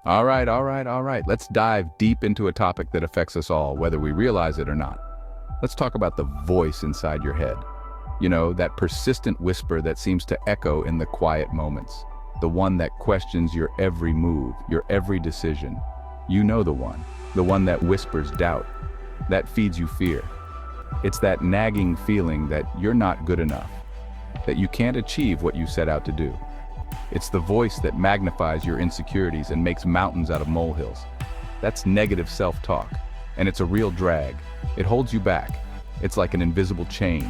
All right. Let's dive deep into a topic that affects us all, whether we realize it or not. Let's talk about the voice inside your head. You know, that persistent whisper that seems to echo in the quiet moments. The one that questions your every move, your every decision. You know the one. The one that whispers doubt. That feeds you fear. It's that nagging feeling that you're not good enough, that you can't achieve what you set out to do. It's the voice that magnifies your insecurities and makes mountains out of molehills. That's negative self-talk, and it's a real drag. It holds you back. It's like an invisible chain,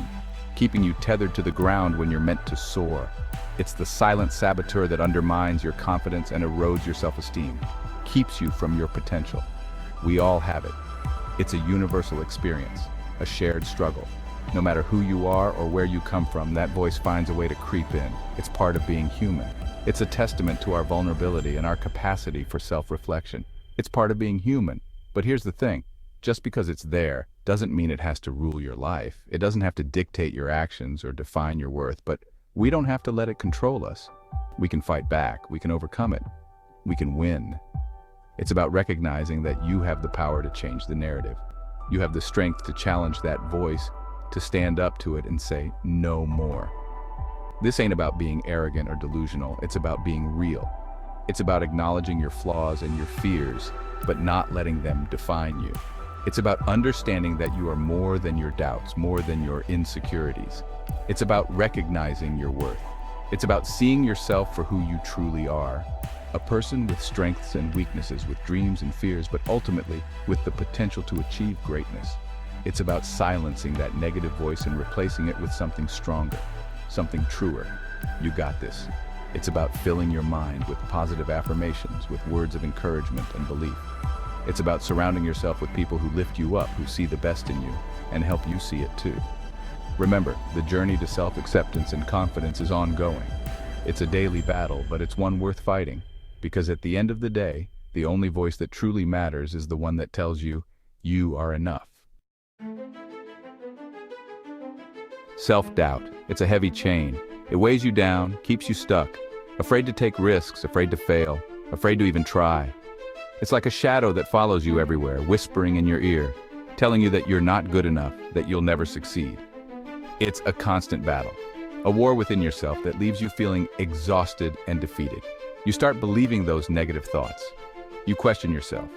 keeping you tethered to the ground when you're meant to soar. It's the silent saboteur that undermines your confidence and erodes your self-esteem, keeps you from your potential. We all have it. It's a universal experience, a shared struggle. No matter who you are or where you come from, that voice finds a way to creep in. It's part of being human. It's a testament to our vulnerability and our capacity for self-reflection. It's part of being human. But here's the thing, just because it's there doesn't mean it has to rule your life. It doesn't have to dictate your actions or define your worth, but we don't have to let it control us. We can fight back, we can overcome it, we can win. It's about recognizing that you have the power to change the narrative. You have the strength to challenge that voice, to stand up to it and say, no more. This ain't about being arrogant or delusional, it's about being real. It's about acknowledging your flaws and your fears, but not letting them define you. It's about understanding that you are more than your doubts, more than your insecurities. It's about recognizing your worth. It's about seeing yourself for who you truly are. A person with strengths and weaknesses, with dreams and fears, but ultimately with the potential to achieve greatness. It's about silencing that negative voice and replacing it with something stronger, something truer. You got this. It's about filling your mind with positive affirmations, with words of encouragement and belief. It's about surrounding yourself with people who lift you up, who see the best in you, and help you see it too. Remember, the journey to self-acceptance and confidence is ongoing. It's a daily battle, but it's one worth fighting, because at the end of the day, the only voice that truly matters is the one that tells you, you are enough. Self-doubt. It's a heavy chain. It weighs you down, keeps you stuck, afraid to take risks, afraid to fail, afraid to even try. It's like a shadow that follows you everywhere, whispering in your ear, telling you that you're not good enough, that you'll never succeed. It's a constant battle, a war within yourself that leaves you feeling exhausted and defeated. You start believing those negative thoughts. You question yourself.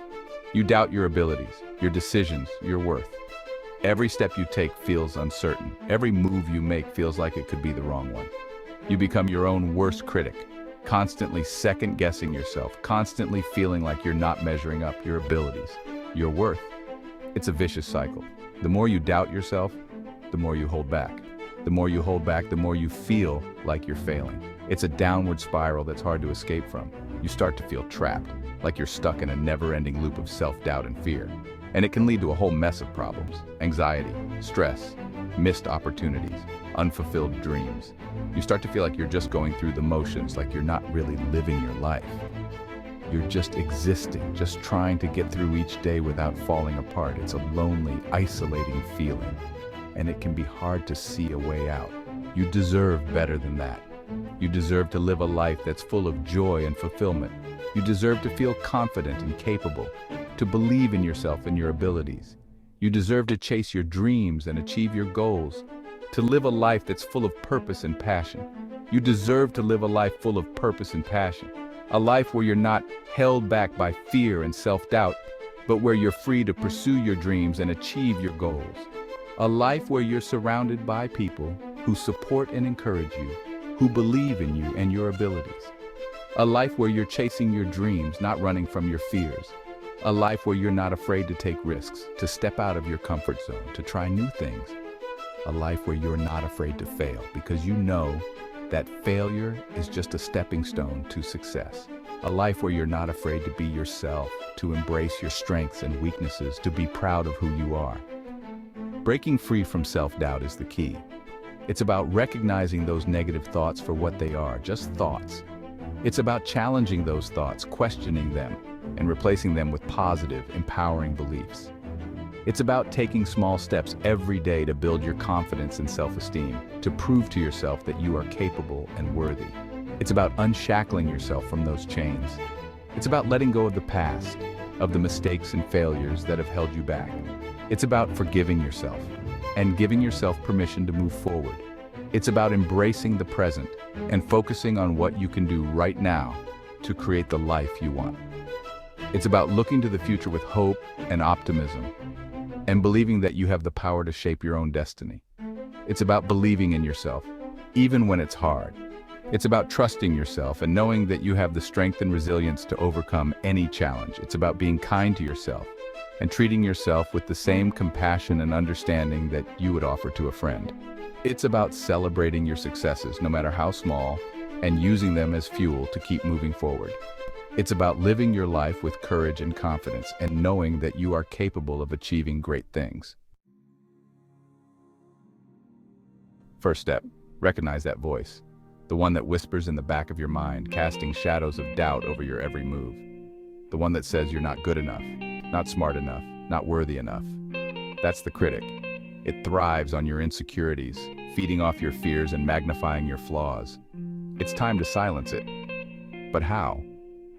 You doubt your abilities, your decisions, your worth. Every step you take feels uncertain. Every move you make feels like it could be the wrong one. You become your own worst critic, constantly second-guessing yourself, constantly feeling like you're not measuring up your abilities, your worth. It's a vicious cycle. The more you doubt yourself, the more you hold back. The more you hold back, the more you feel like you're failing. It's a downward spiral that's hard to escape from. You start to feel trapped, like you're stuck in a never-ending loop of self-doubt and fear. And it can lead to a whole mess of problems: anxiety, stress, missed opportunities, unfulfilled dreams. You start to feel like you're just going through the motions, like you're not really living your life. You're just existing, just trying to get through each day without falling apart. It's a lonely, isolating feeling, and it can be hard to see a way out. You deserve better than that. You deserve to live a life that's full of joy and fulfillment. You deserve to feel confident and capable, to believe in yourself and your abilities. You deserve to chase your dreams and achieve your goals, to live a life that's full of purpose and passion. You deserve to live a life full of purpose and passion, a life where you're not held back by fear and self-doubt, but where you're free to pursue your dreams and achieve your goals. A life where you're surrounded by people who support and encourage you, who believe in you and your abilities. A life where you're chasing your dreams, not running from your fears. A life where you're not afraid to take risks, to step out of your comfort zone, to try new things. A life where you're not afraid to fail, because you know that failure is just a stepping stone to success. A life where you're not afraid to be yourself, to embrace your strengths and weaknesses, to be proud of who you are. Breaking free from self-doubt is the key. It's about recognizing those negative thoughts for what they are, just thoughts. It's about challenging those thoughts, questioning them, and replacing them with positive, empowering beliefs. It's about taking small steps every day to build your confidence and self-esteem, to prove to yourself that you are capable and worthy. It's about unshackling yourself from those chains. It's about letting go of the past, of the mistakes and failures that have held you back. It's about forgiving yourself and giving yourself permission to move forward. It's about embracing the present and focusing on what you can do right now to create the life you want. It's about looking to the future with hope and optimism and believing that you have the power to shape your own destiny. It's about believing in yourself, even when it's hard. It's about trusting yourself and knowing that you have the strength and resilience to overcome any challenge. It's about being kind to yourself and treating yourself with the same compassion and understanding that you would offer to a friend. It's about celebrating your successes, no matter how small, and using them as fuel to keep moving forward. It's about living your life with courage and confidence and knowing that you are capable of achieving great things. First step, recognize that voice. The one that whispers in the back of your mind, casting shadows of doubt over your every move. The one that says you're not good enough, not smart enough, not worthy enough. That's the critic. It thrives on your insecurities, feeding off your fears and magnifying your flaws. It's time to silence it. But how?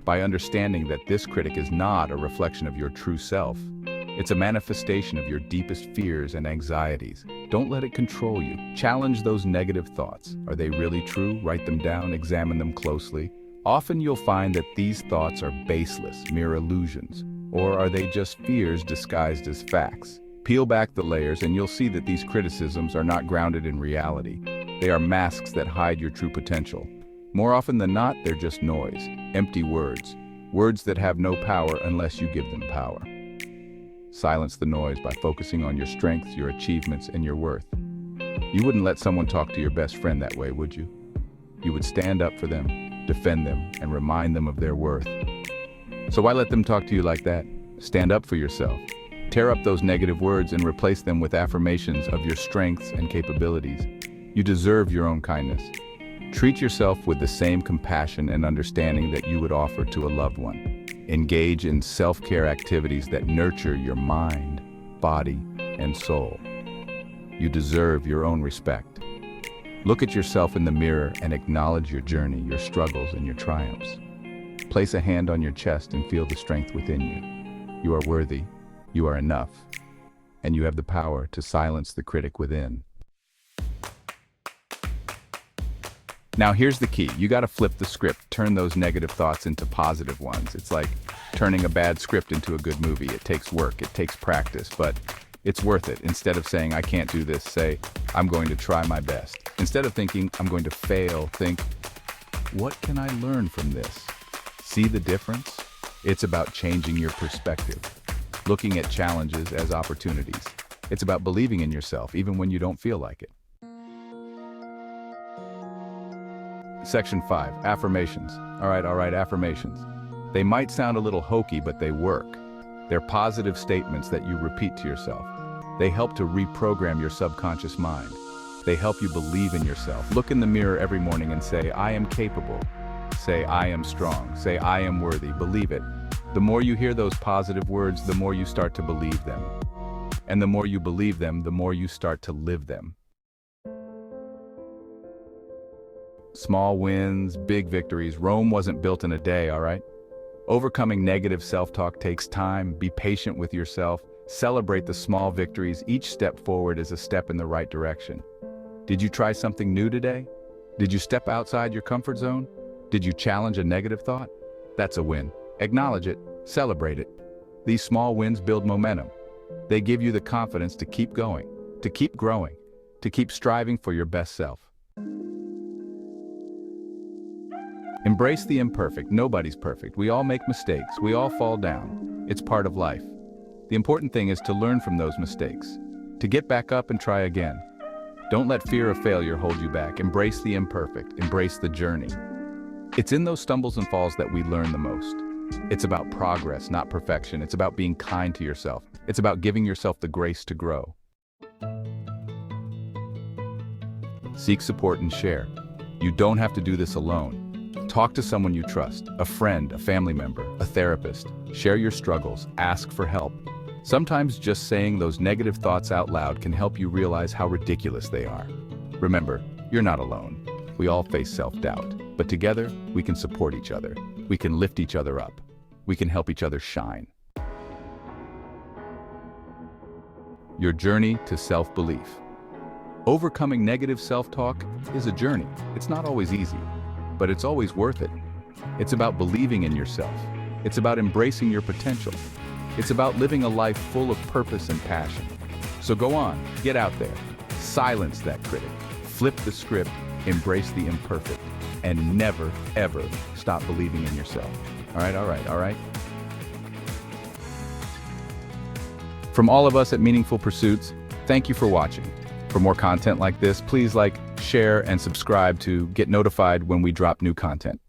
By understanding that this critic is not a reflection of your true self. It's a manifestation of your deepest fears and anxieties. Don't let it control you. Challenge those negative thoughts. Are they really true? Write them down, examine them closely. Often you'll find that these thoughts are baseless, mere illusions. Or are they just fears disguised as facts? Peel back the layers and you'll see that these criticisms are not grounded in reality. They are masks that hide your true potential. More often than not, they're just noise, empty words. Words that have no power unless you give them power. Silence the noise by focusing on your strengths, your achievements, and your worth. You wouldn't let someone talk to your best friend that way, would you? You would stand up for them, defend them, and remind them of their worth. So why let them talk to you like that? Stand up for yourself. Tear up those negative words and replace them with affirmations of your strengths and capabilities. You deserve your own kindness. Treat yourself with the same compassion and understanding that you would offer to a loved one. Engage in self-care activities that nurture your mind, body, and soul. You deserve your own respect. Look at yourself in the mirror and acknowledge your journey, your struggles, and your triumphs. Place a hand on your chest and feel the strength within you. You are worthy, you are enough, and you have the power to silence the critic within. Now here's the key. You gotta flip the script, turn those negative thoughts into positive ones. It's like turning a bad script into a good movie. It takes work, it takes practice, but it's worth it. Instead of saying, I can't do this, say, I'm going to try my best. Instead of thinking, I'm going to fail, think, what can I learn from this? See the difference? It's about changing your perspective, looking at challenges as opportunities. It's about believing in yourself, even when you don't feel like it. Section 5, Affirmations. All right, affirmations. They might sound a little hokey, but they work. They're positive statements that you repeat to yourself. They help to reprogram your subconscious mind. They help you believe in yourself. Look in the mirror every morning and say, I am capable. Say, I am strong. Say, I am worthy. Believe it. The more you hear those positive words, the more you start to believe them. And the more you believe them, the more you start to live them. Small wins, big victories. Rome wasn't built in a day, all right? Overcoming negative self-talk takes time. Be patient with yourself. Celebrate the small victories. Each step forward is a step in the right direction. Did you try something new today? Did you step outside your comfort zone? Did you challenge a negative thought? That's a win. Acknowledge it. Celebrate it. These small wins build momentum. They give you the confidence to keep going, to keep growing, to keep striving for your best self. Embrace the imperfect. Nobody's perfect. We all make mistakes. We all fall down. It's part of life. The important thing is to learn from those mistakes, to get back up and try again. Don't let fear of failure hold you back. Embrace the imperfect. Embrace the journey. It's in those stumbles and falls that we learn the most. It's about progress, not perfection. It's about being kind to yourself. It's about giving yourself the grace to grow. Seek support and share. You don't have to do this alone. Talk to someone you trust, a friend, a family member, a therapist. Share your struggles, ask for help. Sometimes just saying those negative thoughts out loud can help you realize how ridiculous they are. Remember, you're not alone. We all face self-doubt, but together we can support each other. We can lift each other up. we can help each other shine. Your journey to self-belief. Overcoming negative self-talk is a journey. It's not always easy, but it's always worth it. It's about believing in yourself. It's about embracing your potential. It's about living a life full of purpose and passion. So go on, get out there, silence that critic, flip the script, embrace the imperfect, and never, ever stop believing in yourself. All right. From all of us at Meaningful Pursuits, thank you for watching. For more content like this, please like, share, and subscribe to get notified when we drop new content.